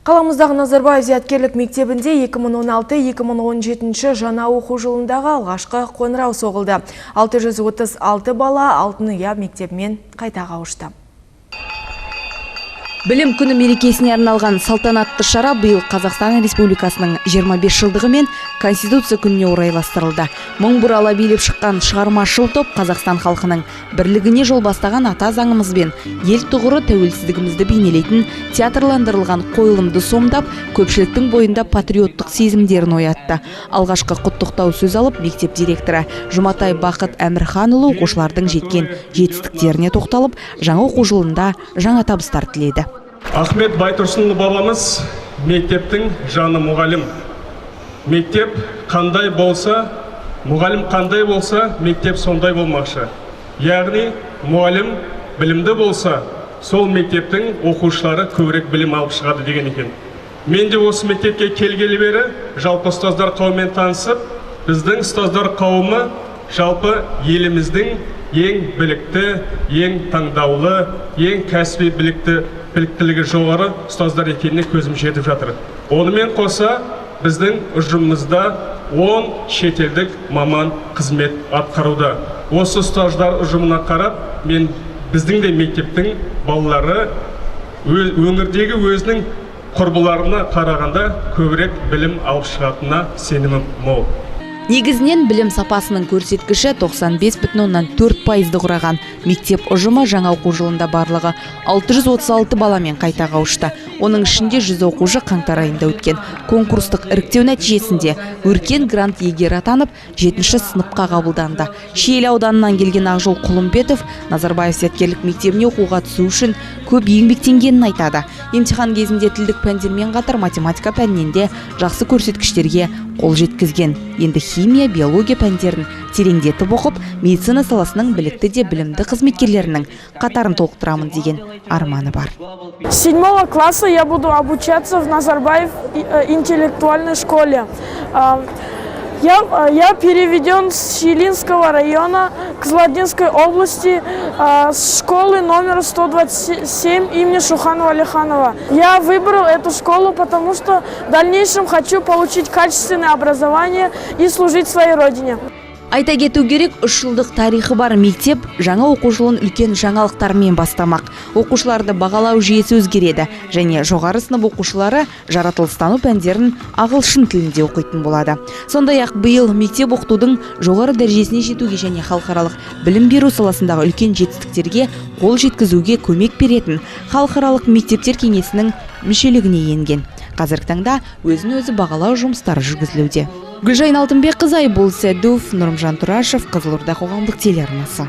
Қаламыздағы Назарбаев зияткерлік мектебінде 2016-2017 жаңа оқу жылындағы алғашқы қоңырау соғылды. 636 бала Алтын Ұя мектебімен қайта қауышты. Білім күні мерекесіне арналған салтанатты шара биыл Қазақстан Республикасының 25 жылдығы мен Конституция күніне орайластырылды. Мың бұрала билеп шыққан шығармашыл топ Қазақстан халқының бірлігіне жол бастаған ата заңымызбен ел тұғыры тәуелсіздігімізді бейнелейтін театрландырылған қойылымды сомдап, көпшіліктің бойында патриоттық сезімдерін оятты. Алғашқы құттықтау сөз алып, мектеп директоры Жұматай Бақыт Әмірханұлы оқушылардың жеткен жетістіктеріне тоқталып, жаңа оқу жылында жаңа табыстар тіледі. Ахмет Байтұрсынұлы бабамыз мектептің жаны мұғалім. Мектеп қандай болса, мұғалім қандай болса, мектеп сондай болмақшы. Яғни мұғалім білімді болса, сол мектептің оқушылары көбірек білім алып шығады деген екен. Мен де осы мектепке келгелі бері жалпы ұстаздар қауыммен танысып, біздің ұстаздар қауымы жалпы еліміздің ең білікті, ең таңдаулы, ең кәсіби біліктілігі жоғары ұстаздар екеніне көзім жетіп жатыр. Онымен қоса біздің ұжымымызда 10 шетелдік маман қызмет атқаруда. Осы ұстаздар ұжымына қарап, біздің де мектептің балалары өңірдегі өзінің құрбыларына қарағанда көбірек білім алып шығатынына сенімім мол. Негізінен білім сапасының көрсеткіші 95,4%-ды құраған. Мектеп ұжымы жаңа оқу жылында барлығы 636 баламен қайта қауышты. Оның ішінде 100 оқушы қаңтар айында өткен конкурстық іріктеу нәтижесінде өркен грант иегері атанып, 7-ші сыныпқа қабылданды. Шиелі ауданынан келген Ақжол Құлымбетов Назарбаев зияткерлік мектебіне оқуға түсу үшін көп еңбектенгенін айтады. Емтихан кезінде тілдік пәндермен қатар математика пәнінен де жақсы көрсеткіштерге қол жеткізген. Енді химия, биология пәндерін тереңдетіп оқып, медицина саласының білікті де білімді қызметкерлерінің қатарын толықтырамын деген арманы бар. 7 класса я буду обучаться в Назарбаев интеллектуальной школе. Я переведен с Шилинского района Кызылординской области с школы номер 127 имени Шуханова Алиханова. Я выбрал эту школу, потому что в дальнейшем хочу получить качественное образование и служить своей родине. Айта кету керек, 3 жылдық тарихы бар мектеп жаңа оқу жылын үлкен жаңалықтармен бастамақ. Оқушыларды бағалау жүйесі өзгереді, және жоғары сынып оқушылары жаратылыстану пәндерін ағылшын тілінде оқитын болады. Сондай-ақ биыл мектеп оқытудың жоғары дәрежесіне жетуге және халықаралық білім беру саласындағы үлкен жетістіктерге қол жеткізуге көмек беретін халықаралық мектептер кеңесінің мүшелігіне енген. Қазіргі таңда өзін-өзі бағалау жұмыстары жүргізілуде. Гүлжайна Алтынбекқызы, Айбол Сәдуов, Нұрымжан Тұрашев, Қызылорда қоғамдық телеарнасы.